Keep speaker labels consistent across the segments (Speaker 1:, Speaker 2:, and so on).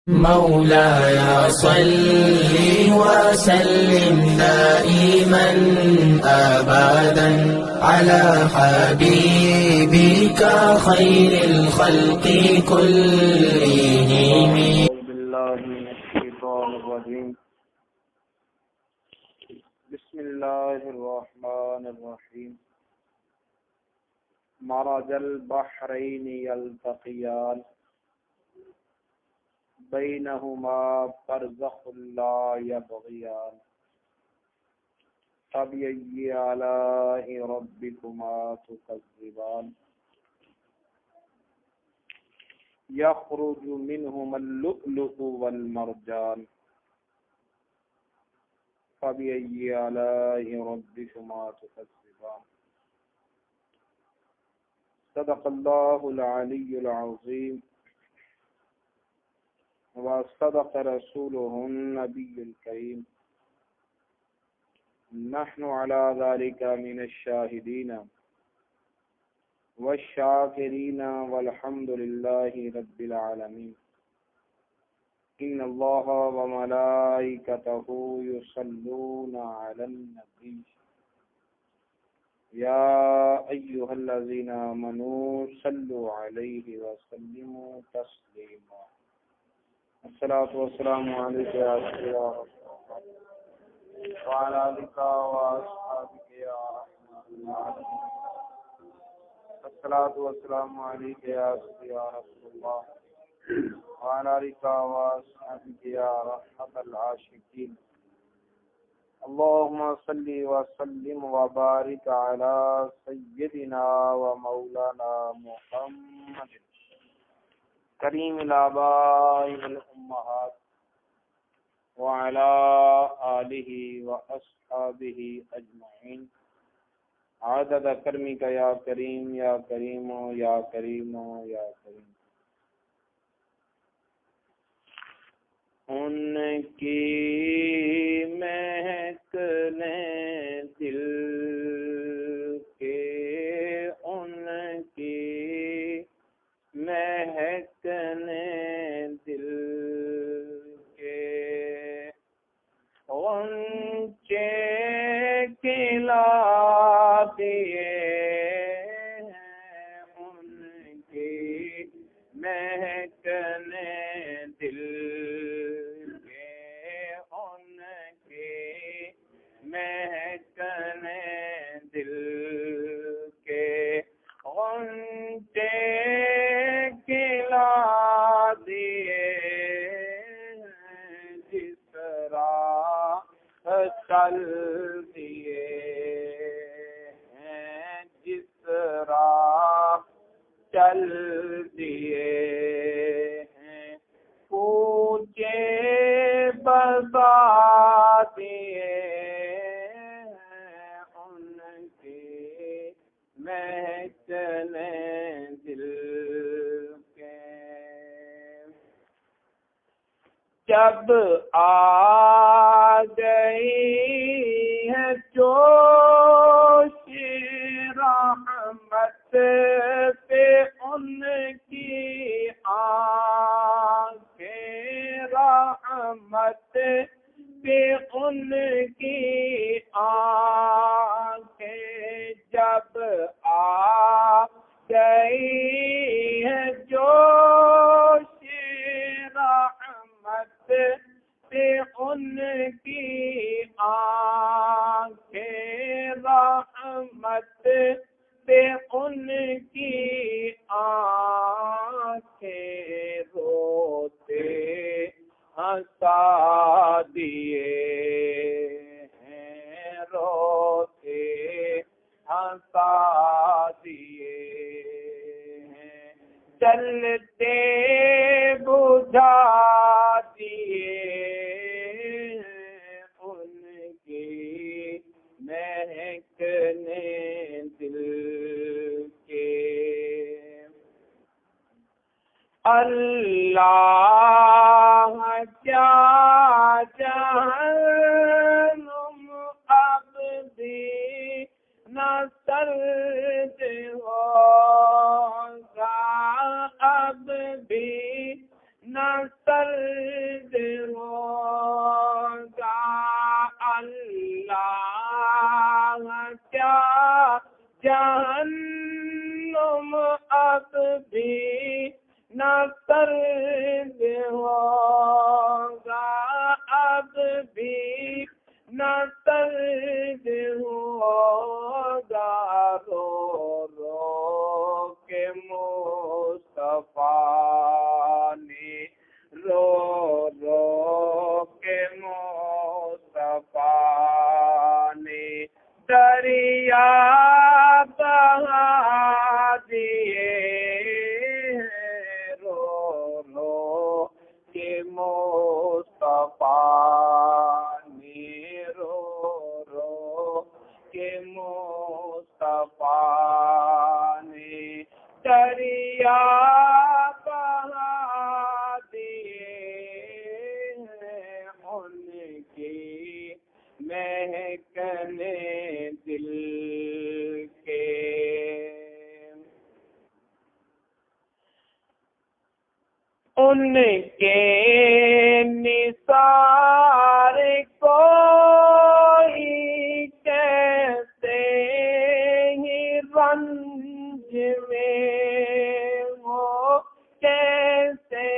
Speaker 1: مولاي صل وسلم دائما أبدا على حبيبك خير الخلق كلهم.
Speaker 2: أعوذ بالله من الشيطان الرجيم. بسم الله الرحمن الرحيم. مرج البحرين يلتقيان بينهما برزخ لا يبغيان فبأي آلاء ربكما تكذبان يخرج منهما اللؤلؤ والمرجان فبأي آلاء ربكما تكذبان. صدق الله العلي العظيم وصدق رسوله النبي الكريم. نحن على ذلك من الشاهدين والشاكرين والحمد لله رب العالمين. إن الله وملائكته يصلون على النبي يا أيها الذين آمنوا صلوا عليه وسلموا تسليما. الصلاة والسلام عليك يا سيدنا وعلى آلك وأصحابك يا رحمة الله. الصلاة والسلام عليك يا سيدنا رسول الله وعلى آلك وأصحابك يا رحمة العاشقين. اللهم صل وسلم وبارك على سيدنا ومولانا محمد کریم الآباء والأمہات وعلى آلہ وأصحابہ اجمعین عدد کرمک یا کریم یا کریم یا کریم یا کریم. ان کی مہک نے دل کے، ان کی مہک نے دل کے غنچے کھلا دیے ہیں، ان کی مہک نے دل کے، ان کی مہک نے دل کے غنچے کھلا دیے ہیں، جس راہ چل دیے ہیں، جس راہ چل دیے ہیں، کوچے بتا دیے ہیں، ان کی مہک نے دل کے. جب آ گئی ہے جوش رحمت پہ ان کی آنکھیں، رحمت پہ ان کی آنکھیں، جب آ گئی ہے جوش رحمت پہ ان کی آنکھیں، رحمت پہ ان کی آنکھیں، روتے ہنسا دیے ہیں، روتے ہنسا دیے ہیں، چلتے بجھا دیے ہیں، ان کی مہک نے دل کے. اللہ کیا جہنم اب بھی نہ سرد ہوگا، اب بھی نہ سرد درد ہوگا اللہ کیا جہنم اب بھی نہ سرد ہوگا اب بھی نہ سرد ہوگا رو رو کے مصطفیٰ نے رو رو کے مصطفیٰ نے دریا بہا دیے رو رو کے مصطفیٰ نے رو رو کے مصطفیٰ نے دریا بہا دیے ان کی مہکنے دل کے ان کے نثار کوئی کیسے ہی رنج میں ہو کیسے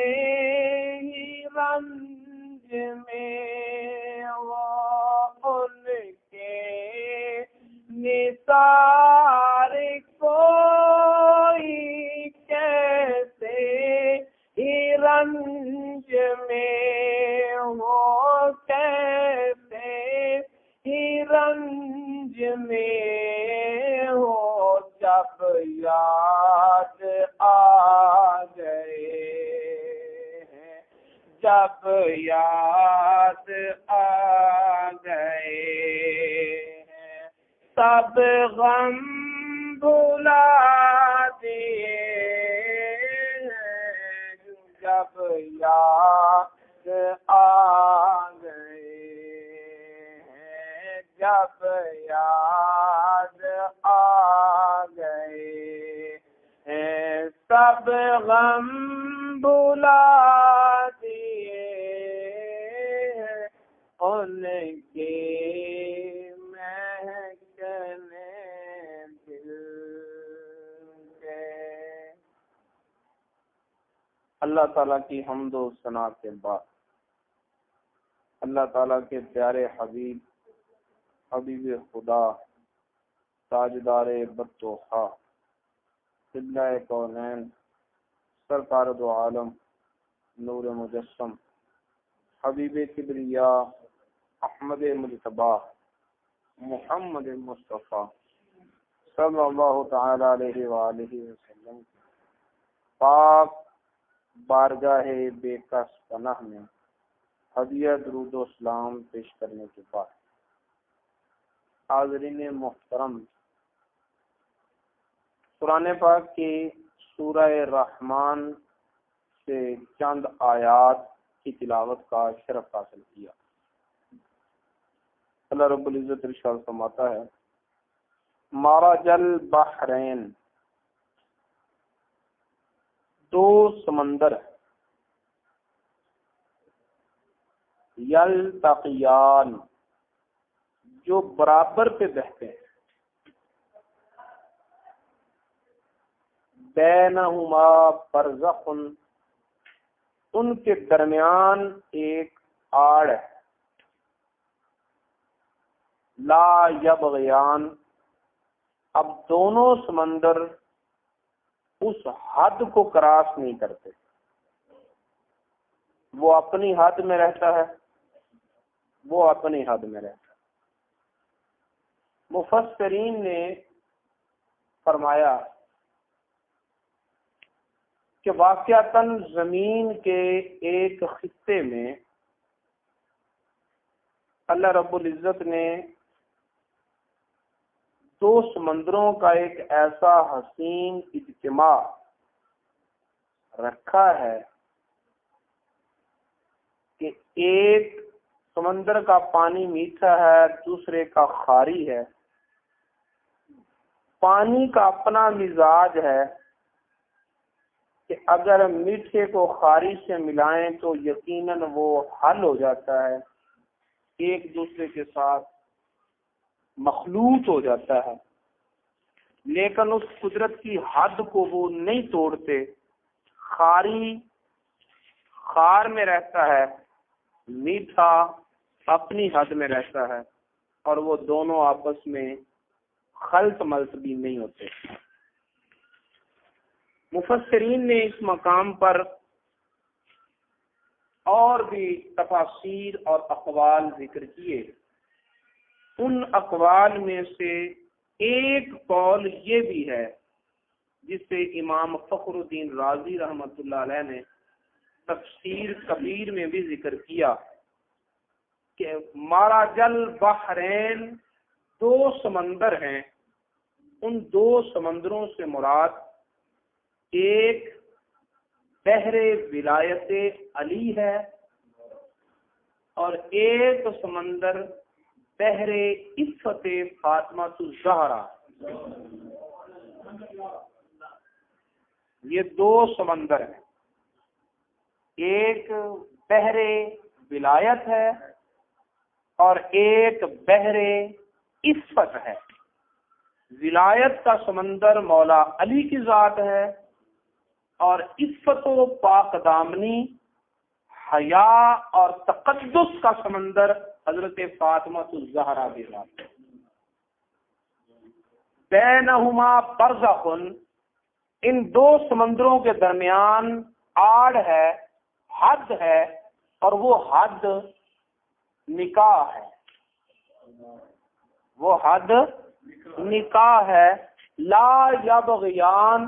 Speaker 2: ہی رنج میں ہو ان کے نثار کوئی کیسے ہی رنج میں ہو کیسے ہی رنج میں ہو جب یاد آ گئے جب یاد آ گئے سب غم بھلا دیے جب یاد آ گئے جب یاد آ گئے سب غم بھلا دیے ان کے مہکنے دل کے۔ اللہ تعالیٰ کی حمد و ثنا کے بعد اللہ تعالیٰ کے پیارے حبیب حبیب خدا تاجدار بطوحہ قبلہ کونین سرکار دو عالم نور مجسم حبیب کبریا احمد مجتبی محمد مصطفیٰ صلی اللہ تعالی علیہ وآلہ وسلم پاک بارگاہ بے کس پناہ میں ہدیہ درود و سلام پیش کرنے کے بعد حاضرین محترم، قرآن پاک کی سورہ رحمان سے چند آیات کی تلاوت کا شرف حاصل کیا۔ اللہ رب العزت ارشاد فرماتا ہے مرج البحرین، دو سمندر یلتقیان جو برابر پہ بہتے ہیں، بینہما برزخ، ان کے درمیان ایک آڑ ہے، لا یبغیان، اب دونوں سمندر اس حد کو کراس نہیں کرتے، وہ اپنی حد میں رہتا ہے، وہ اپنی حد میں رہتا ہے۔ مفسرین نے فرمایا کہ واقعتاً زمین کے ایک خطے میں اللہ رب العزت نے دو سمندروں کا ایک ایسا حسین اجتماع رکھا ہے کہ ایک سمندر کا پانی میٹھا ہے، دوسرے کا خاری ہے، پانی کا اپنا مزاج ہے، کہ اگر میٹھے کو خاری سے ملائیں تو یقیناً وہ حل ہو جاتا ہے، ایک دوسرے کے ساتھ مخلوط ہو جاتا ہے، لیکن اس قدرت کی حد کو وہ نہیں توڑتے۔ خاری خار میں رہتا ہے، میٹھا اپنی حد میں رہتا ہے، اور وہ دونوں آپس میں خلط ملط بھی نہیں ہوتے۔ مفسرین نے اس مقام پر اور بھی تفاسیر اور اقوال ذکر کیے۔ ان اقوال میں سے ایک قول یہ بھی ہے جسے امام فخر الدین رازی رحمۃ اللہ علیہ نے تفسیر کبیر میں بھی ذکر کیا کہ مرج البحرین دو سمندر ہیں، ان دو سمندروں سے مراد ایک بحر ولایت علی ہے اور ایک سمندر بحر عفت فاطمہ الزہرا۔ یہ دو سمندر ہیں، ایک بحر ولایت ہے اور ایک بحر عفت ہے۔ ولایت کا سمندر مولا علی کی ذات ہے اور عفت و پاک دامنی، حیا اور تقدس کا سمندر حضرت فاطمہ الزہرا کی ذات ہے۔ بینہما برزخ، ان دو سمندروں کے درمیان آڑ ہے، حد ہے، اور وہ حد نکاح ہے، وہ حد نکاح ہے۔ لا یبغیان،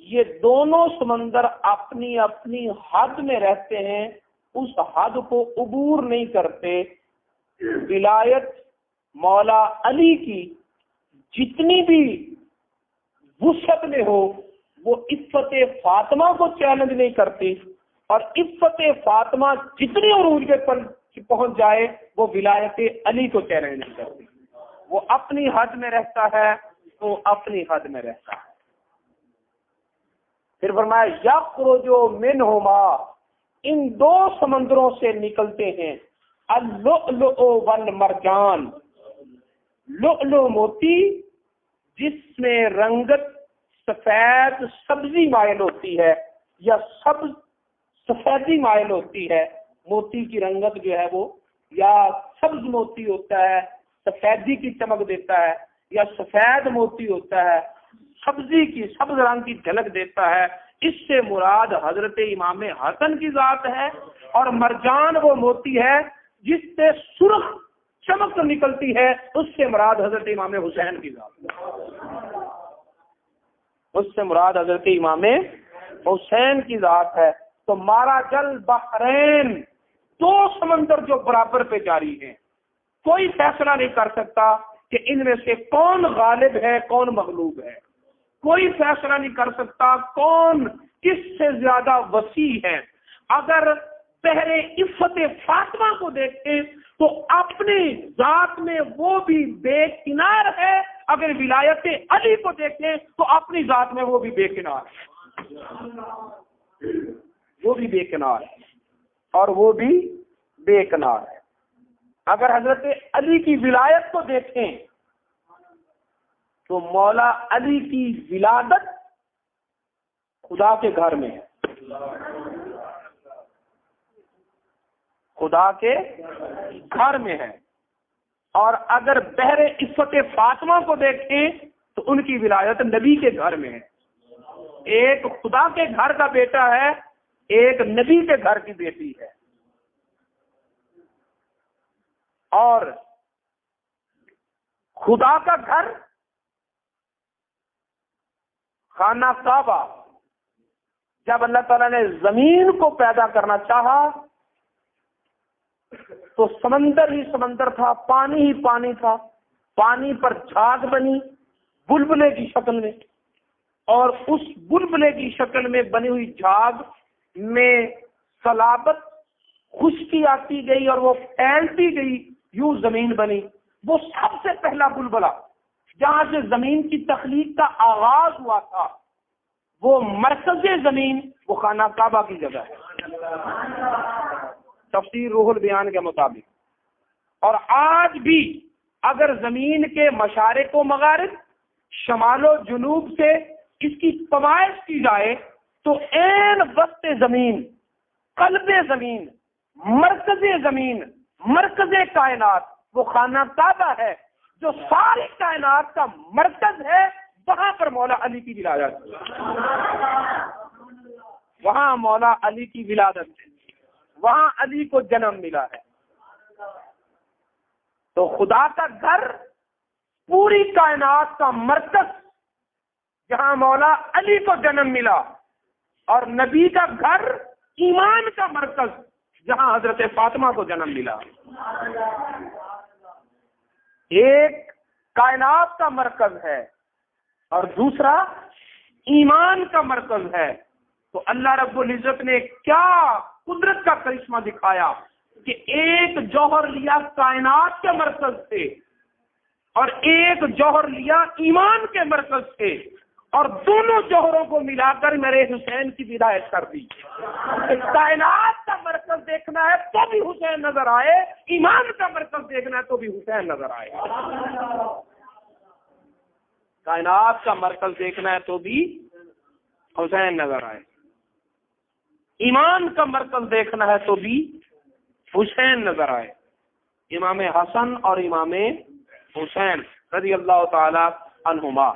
Speaker 2: یہ دونوں سمندر اپنی اپنی حد میں رہتے ہیں، اس حد کو عبور نہیں کرتے۔ ولایت مولا علی کی جتنی بھی وسعت میں ہو وہ عفت فاطمہ کو چیلنج نہیں کرتی، اور عفت فاطمہ جتنی عروج پر پہنچ جائے وہ ولایت علی کو چیلنج نہیں کرتی۔ وہ اپنی حد میں رہتا ہے، وہ اپنی حد میں رہتا ہے۔ پھر فرمایا یخرج منہما، ان دو سمندروں سے نکلتے ہیں اللؤلؤ والمرجان، لؤلؤ موتی جس میں رنگت سفید سبزی مائل ہوتی ہے یا سبز سفیدی مائل ہوتی ہے۔ موتی کی رنگت جو ہے وہ یا سبز موتی ہوتا ہے، سفیدی کی چمک دیتا ہے، یا سفید موتی ہوتا ہے، سبزی کی سبز رنگ کی جھلک دیتا ہے۔ اس سے مراد حضرت امام حسن کی ذات ہے، اور مرجان وہ موتی ہے جس سے سرخ چمک نکلتی ہے، اس سے مراد حضرت امام حسین کی ذات ہے، اس سے مراد حضرت امام حسین کی ذات ہے۔ تو مرج البحرین، دو سمندر جو برابر پہ جاری ہیں، کوئی فیصلہ نہیں کر سکتا کہ ان میں سے کون غالب ہے کون مغلوب ہے، کوئی فیصلہ نہیں کر سکتا کون کس سے زیادہ وسیع ہے۔ اگر بحر عفت فاطمہ کو دیکھیں تو اپنی ذات میں وہ بھی بے کنار ہے، اگر ولایت علی کو دیکھیں تو اپنی ذات میں وہ بھی بے کنار ہے، وہ بھی بے کنار ہے اور وہ بھی بے کنار ہے۔ اگر حضرت علی کی ولایت کو دیکھیں تو مولا علی کی ولادت خدا کے گھر میں ہے، خدا کے گھر میں ہے، اور اگر بحر عفت فاطمہ کو دیکھیں تو ان کی ولایت نبی کے گھر میں ہے۔ ایک خدا کے گھر کا بیٹا ہے، ایک نبی کے گھر کی بیٹی ہے۔ اور خدا کا گھر خانہ کعبہ، جب اللہ تعالیٰ نے زمین کو پیدا کرنا چاہا تو سمندر ہی سمندر تھا، پانی ہی پانی تھا، پانی پر جھاگ بنی بلبلے کی شکل میں، اور اس بلبلے کی شکل میں بنی ہوئی جھاگ میں صلابت خشکی آتی گئی اور وہ پھیلتی گئی، یوں زمین بنی۔ وہ سب سے پہلا بلبلہ جہاں سے زمین کی تخلیق کا آغاز ہوا تھا، وہ مرکز زمین وہ خانہ کعبہ کی جگہ ہے، تفسیر روح البیان کے مطابق۔ اور آج بھی اگر زمین کے مشارق و مغارب، شمال و جنوب سے اس کی پیمائش کی جائے تو عین وسط زمین، قلب زمین، مرکز زمین، مرکز کائنات وہ خانہ کعبہ ہے جو ساری کائنات کا مرکز ہے۔ وہاں پر مولا علی کی ولادت، وہاں مولا علی کی ولادت ہے، وہاں علی کو جنم ملا ہے۔ تو خدا کا گھر پوری کائنات کا مرکز جہاں مولا علی کو جنم ملا، اور نبی کا گھر ایمان کا مرکز جہاں حضرت فاطمہ کو جنم ملا۔ ایک کائنات کا مرکز ہے اور دوسرا ایمان کا مرکز ہے۔ تو اللہ رب العزت نے کیا قدرت کا کرشمہ دکھایا کہ ایک جوہر لیا کائنات کے مرکز سے اور ایک جوہر لیا ایمان کے مرکز سے، اور دونوں جوہروں کو ملا کر میرے حسین کی ہدایت کر دی۔ کائنات کا مرکز دیکھنا ہے تو بھی حسین نظر آئے، ایمان کا مرکز دیکھنا ہے تو بھی حسین نظر آئے۔ کائنات کا مرکز دیکھنا ہے تو بھی حسین نظر آئے، ایمان کا مرکز دیکھنا ہے تو بھی حسین نظر آئے۔ امام حسن اور امام حسین رضی اللہ تعالی عنہما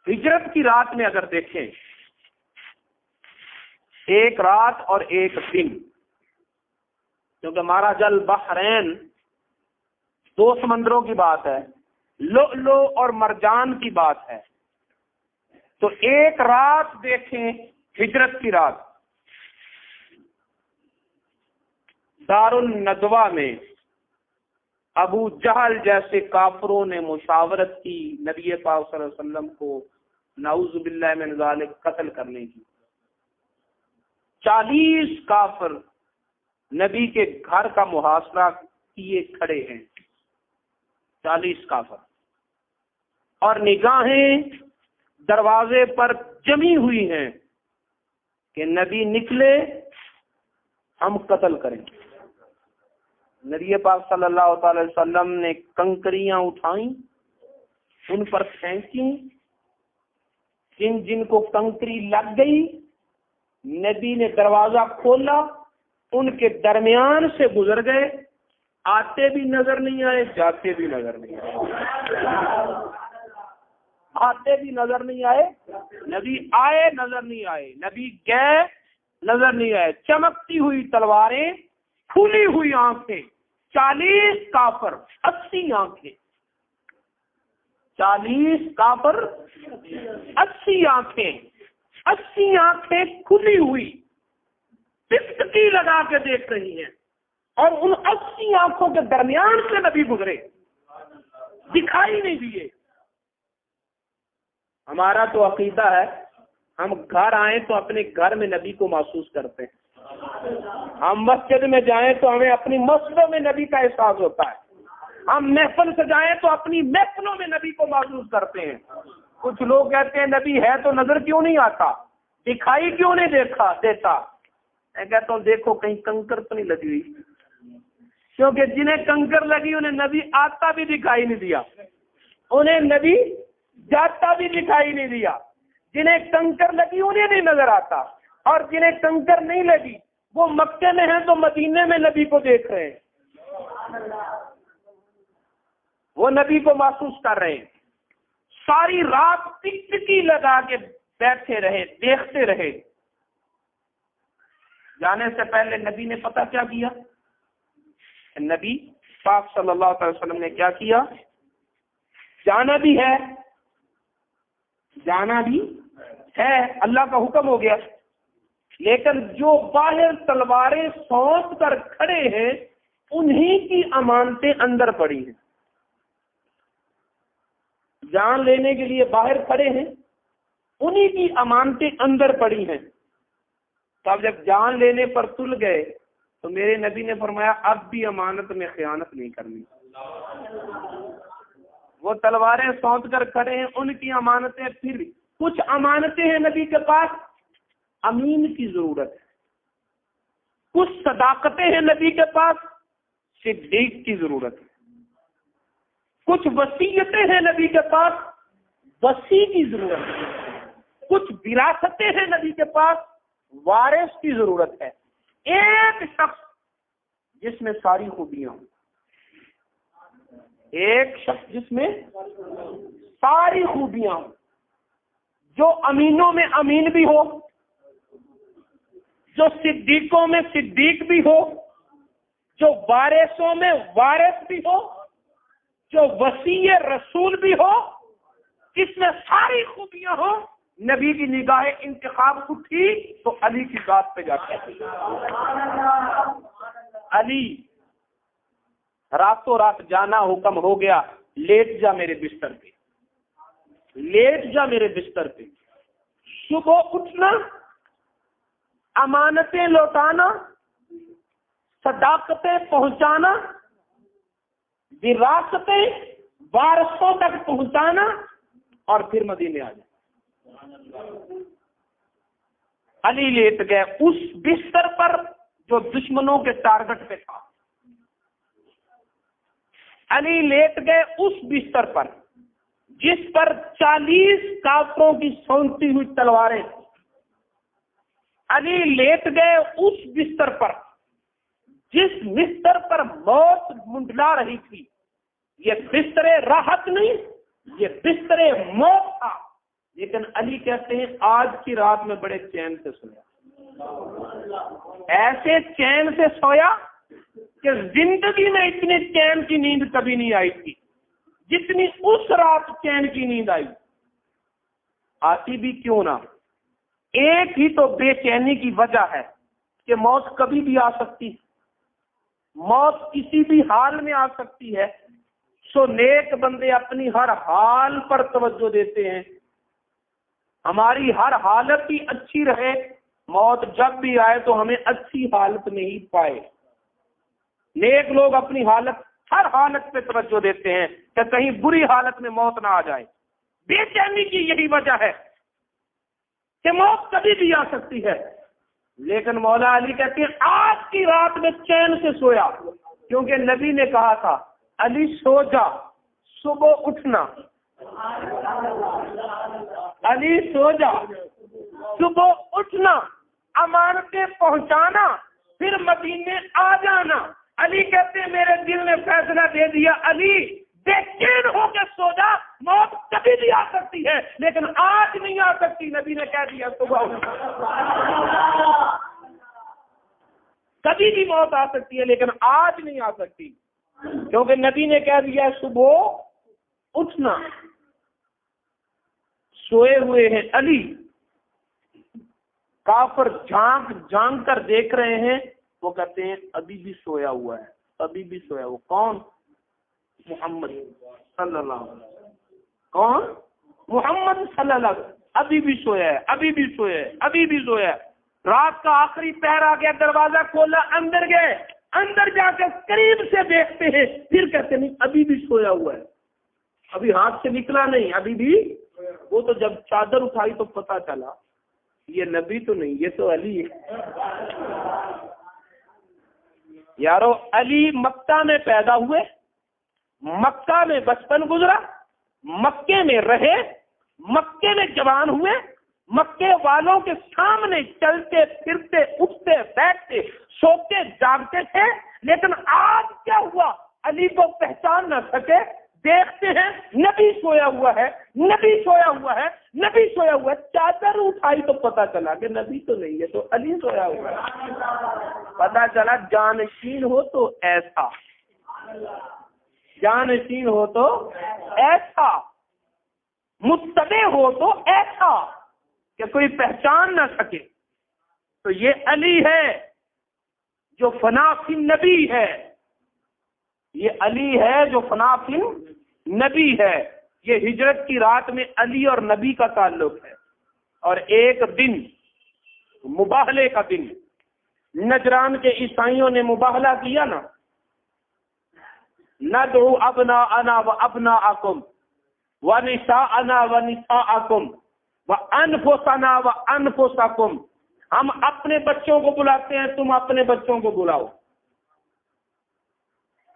Speaker 2: ہجرت کی رات میں اگر دیکھیں، ایک رات اور ایک دن، کیونکہ مارج البحرین دو سمندروں کی بات ہے، لؤلؤ اور مرجان کی بات ہے، تو ایک رات دیکھیں ہجرت کی رات، دار الندوہ میں ابو جہل جیسے کافروں نے مشاورت کی نبی پاک صلی اللہ علیہ وسلم کو نعوذ باللہ من ذالک قتل کرنے کی۔ 40 کافر نبی کے گھر کا محاصرہ کیے کھڑے ہیں، 40 کافر، اور نگاہیں دروازے پر جمی ہوئی ہیں کہ نبی نکلے ہم قتل کریں۔ نبی پاک صلی اللہ تعالی وسلم نے کنکریاں اٹھائیں، ان پر پھینکی، جن جن کو کنکری لگ گئی نبی نے دروازہ کھولا، ان کے درمیان سے گزر گئے، آتے بھی نظر نہیں آئے، جاتے بھی نظر نہیں آئے، آتے بھی نظر نہیں آئے، نبی آئے نظر نہیں آئے، نبی گئے نظر نہیں آئے۔ چمکتی ہوئی تلواریں، کھلی ہوئی آنکھیں، 40 کافر، 80 آنکھیں، 40 کافر، 80 آنکھیں، 80 آنکھیں کھلی ہوئی ٹکٹکی لگا کے دیکھ رہی ہیں، اور ان 80 آنکھوں کے درمیان سے نبی گزرے، دکھائی نہیں دیے۔ ہمارا تو عقیدہ ہے ہم گھر آئیں تو اپنے گھر میں نبی کو محسوس کرتے ہیں، ہم مسجد میں جائیں تو ہمیں اپنی مسجدوں میں نبی کا احساس ہوتا ہے، ہم محفل سے جائیں تو اپنی محفلوں میں نبی کو محسوس کرتے ہیں۔ کچھ لوگ کہتے ہیں نبی ہے تو نظر کیوں نہیں آتا، دکھائی کیوں نہیں دیتا؟ میں کہتا ہوں دیکھو کہیں کنکر تو نہیں لگی ہوئی، کیونکہ جنہیں کنکر لگی انہیں نبی آتا بھی دکھائی نہیں دیا، انہیں نبی جاتا بھی دکھائی نہیں دیا۔ جنہیں کنکر لگی انہیں نہیں نظر آتا، اور جنہیں کنکر نہیں لگی وہ مکے میں ہیں تو مدینے میں نبی کو دیکھ رہے ہیں، وہ نبی کو محسوس کر رہے ہیں۔ ساری رات ٹکٹکی لگا کے بیٹھے رہے، دیکھتے رہے۔ جانے سے پہلے نبی نے پتہ کیا کیا؟ نبی پاک صلی اللہ علیہ وسلم نے کیا کیا؟ جانا بھی ہے، جانا بھی ہے، اللہ کا حکم ہو گیا، لیکن جو باہر تلواریں سونپ کر کھڑے ہیں انہی کی امانتیں اندر پڑی ہیں، جان لینے کے لیے باہر کھڑے ہیں، انہی کی امانتیں اندر پڑی ہیں۔ تو اب جب جان لینے پر تل گئے تو میرے نبی نے فرمایا اب بھی امانت میں خیانت نہیں کرنی۔ وہ تلواریں سونپ کر کھڑے ہیں، ان کی امانتیں پھر کچھ امانتیں ہیں نبی کے پاس، امین کی ضرورت ہے. کچھ صداقتیں ہیں نبی کے پاس، صدیق کی ضرورت ہے. کچھ وصیتیں ہیں نبی کے پاس، وصی کی ضرورت ہے. کچھ وراثتیں ہیں نبی کے پاس، وارث کی ضرورت ہے. ایک شخص جس میں ساری خوبیاں ہوں، ایک شخص جس میں ساری خوبیاں ہوں، جو امینوں میں امین بھی ہو، جو صدیقوں میں صدیق بھی ہو، جو وارثوں میں وارث بھی ہو، جو وصی رسول بھی ہو، اس میں ساری خوبیاں ہو. نبی کی نگاہ انتخاب اٹھی تو علی کی ذات پہ جاتے ہیں. علی راتوں رات جانا حکم ہو گیا، لیٹ جا میرے بستر پہ، لیٹ جا میرے بستر پہ. صبح اٹھنا، امانتیں لوٹانا، صداقتیں پہنچانا، وراثتیں وارثوں تک پہنچانا، اور پھر مدینے آ جانا. علی لیٹ گئے اس بستر پر جو دشمنوں کے ٹارگٹ پہ تھا. علی لیٹ گئے اس بستر پر جس پر 40 کافروں کی سونتی ہوئی تلواریں تھیں. علی لیٹ گئے اس بستر پر جس بستر پر موت منڈلا رہی تھی. یہ بستر راحت نہیں، یہ بستر موت تھا. لیکن علی کہتے ہیں آج کی رات میں بڑے چین سے سویا، ایسے چین سے سویا کہ زندگی میں اتنے چین کی نیند کبھی نہیں آئی تھی جتنی اس رات چین کی نیند آئی. آتی بھی کیوں نہ، ایک ہی تو بے چینی کی وجہ ہے کہ موت کبھی بھی آ سکتی، موت کسی بھی حال میں آ سکتی ہے. سو نیک بندے اپنی ہر حال پر توجہ دیتے ہیں. ہماری ہر حالت ہی اچھی رہے، موت جب بھی آئے تو ہمیں اچھی حالت میں ہی پائے. نیک لوگ اپنی حالت، ہر حالت پہ توجہ دیتے ہیں کہ کہیں بری حالت میں موت نہ آ جائے. بے چینی کی یہی وجہ ہے کہ موت کبھی بھی آ سکتی ہے. لیکن مولا علی کہتے ہیں آج کی رات میں چین سے سویا، کیونکہ نبی نے کہا تھا علی سو جا، صبح اٹھنا. علی سو جا، صبح اٹھنا، امانتیں پہنچانا، پھر مدینے آ جانا. علی کہتے ہیں میرے دل نے فیصلہ دے دیا، علی بے چین ہو کے سو جا، موت کبھی بھی آ سکتی ہے لیکن آج نہیں آ سکتی. نبی نے کہہ دیا صبح کبھی بھی موت آ سکتی ہے لیکن آج نہیں آ سکتی، کیونکہ نبی نے کہہ دیا صبح اٹھنا. سوئے ہوئے ہیں علی، کافر جھانک کر دیکھ رہے ہیں. وہ کہتے ہیں ابھی بھی سویا ہوا ہے، ابھی بھی سویا ہوا. کون؟ محمد صلی اللہ علیہ وسلم. کون؟ محمد صلی اللہ علیہ وسلم. ابھی بھی سویا ہے، ابھی بھی سویا ہے، ابھی بھی سویا ہے. رات کا آخری پہر آ گیا، دروازہ کھولا، اندر گئے. اندر جا کے قریب سے دیکھتے ہیں، پھر کہتے نہیں ابھی بھی سویا ہوا ہے، ابھی ہاتھ سے نکلا نہیں، ابھی بھی. وہ تو جب چادر اٹھائی تو پتا چلا یہ نبی تو نہیں، یہ تو علی ہے. یارو علی مکہ میں پیدا ہوئے، مکہ میں بچپن گزرا، مکے میں رہے، مکے میں جوان ہوئے، مکے والوں کے سامنے چلتے پھرتے اٹھتے بیٹھتے سوتے جاگتے تھے. لیکن آج کیا ہوا؟ علی کو پہچان نہ سکے. دیکھتے ہیں نبی سویا ہوا ہے، نبی سویا ہوا ہے، نبی سویا ہوا ہے. چادر اٹھائی تو پتا چلا کہ نبی تو نہیں ہے، تو علی سویا ہوا ہے. پتا چلا جانشین ہو تو ایسا، جانشین ہو تو ایسا، متبع ہو تو ایسا کہ کوئی پہچان نہ سکے. تو یہ علی ہے جو فنا فی نبی ہے، یہ علی ہے جو فنا فی نبی ہے. یہ ہجرت کی رات میں علی اور نبی کا تعلق ہے. اور ایک دن مباہلے کا دن، نجران کے عیسائیوں نے مباہلہ کیا نا، ندعو ابناءنا و ابناءکم ونساءنا و نساءکم وَأَنفُسَنَا وَأَنفُسَكُمْ، ہم اپنے بچوں کو بلاتے ہیں، تم اپنے بچوں کو بلاؤ،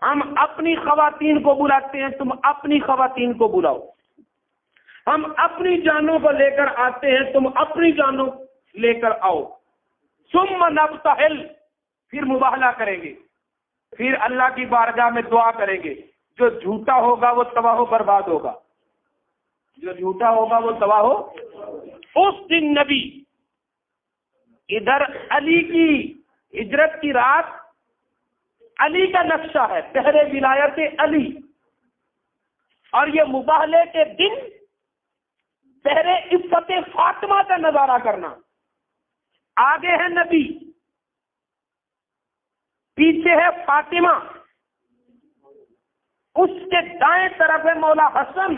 Speaker 2: ہم اپنی خواتین کو بلاتے ہیں، تم اپنی خواتین کو بلاؤ، ہم اپنی جانوں کو لے کر آتے ہیں، تم اپنی جانوں لے کر آؤ، ثم نبتہل، پھر مباہلہ کریں گے، پھر اللہ کی بارگاہ میں دعا کریں گے، جو جھوٹا ہوگا وہ تباہ و برباد ہوگا، جو جھوٹا ہوگا وہ تباہ ہو۔ اس دن نبی، ادھر علی کی ہجرت کی رات علی کا نقشہ ہے، پہرے ولایت علی، اور یہ مباہلے کے دن پہرے عفت فاطمہ کا نظارہ کرنا۔ آگے ہے نبی، پیچھے ہے فاطمہ، اس کے دائیں طرف ہے مولا حسن،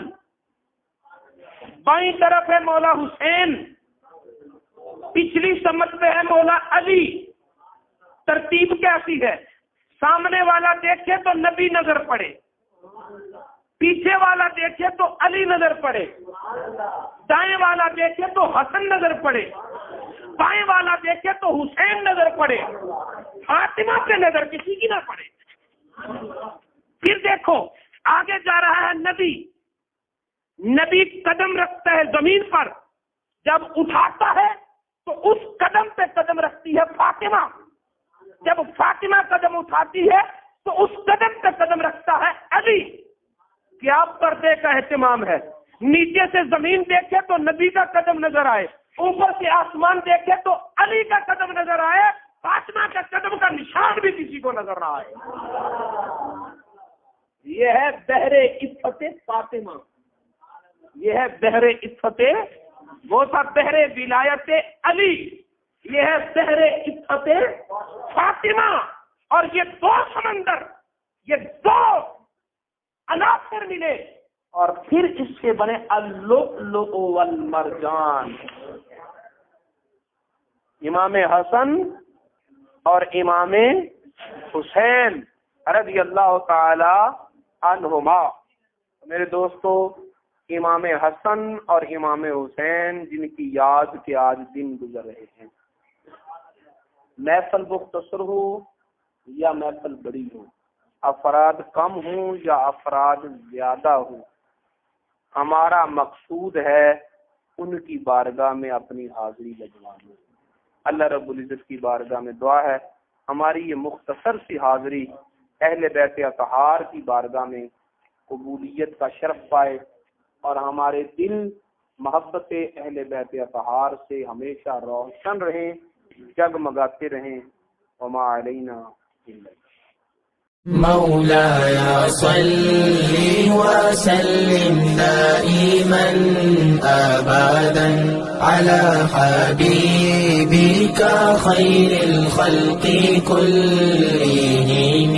Speaker 2: بائیں طرف ہے مولا حسین، پچھلی سمت پہ ہے مولا علی۔ ترتیب کیسی ہے؟ سامنے والا دیکھے تو نبی نظر پڑے، پیچھے والا دیکھے تو علی نظر پڑے، دائیں والا دیکھے تو حسن نظر پڑے، بائیں والا دیکھے تو حسین نظر پڑے، فاطمہ پہ نظر کسی کی نہ پڑے۔ پھر دیکھو آگے جا رہا ہے نبی، نبی قدم رکھتا ہے زمین پر، جب اٹھاتا ہے تو اس قدم پہ قدم رکھتی ہے فاطمہ، جب فاطمہ قدم اٹھاتی ہے تو اس قدم پہ قدم رکھتا ہے علی۔ کیا پردے کا اہتمام ہے! نیچے سے زمین دیکھے تو نبی کا قدم نظر آئے، اوپر سے آسمان دیکھے تو علی کا قدم نظر آئے، فاطمہ کے قدم کا نشان بھی کسی کو نظر نہ آئے۔ یہ ہے بحر عفت فاطمہ، یہ ہے بحر عفت، وہ تھا بحر ولایت علی، یہ ہے بحر عفت فاطمہ۔ اور یہ دو سمندر، یہ دو عناصر ملے اور پھر اس سے بنے اللؤلؤ والمرجان۔ امام حسن اور امام حسین رضی اللہ تعالی عنہما۔ میرے دوستو، امام حسن اور امام حسین جن کی یاد کے آج دن گزر رہے ہیں، محفل مختصر ہو یا محفل بڑی ہو، افراد کم ہوں یا افراد زیادہ ہوں، ہمارا مقصود ہے ان کی بارگاہ میں اپنی حاضری لگوانا۔ اللہ رب العزت کی بارگاہ میں دعا ہے ہماری یہ مختصر سی حاضری اہل بیت اطہار کی بارگاہ میں قبولیت کا شرف پائے اور ہمارے دل محبت اہل بیت اطہار سے ہمیشہ روشن رہیں، جگمگاتے رہیں۔ وما علینا الا
Speaker 1: مولاي صل وسلم دائما أبدا على حبيبك خير الخلق كلهم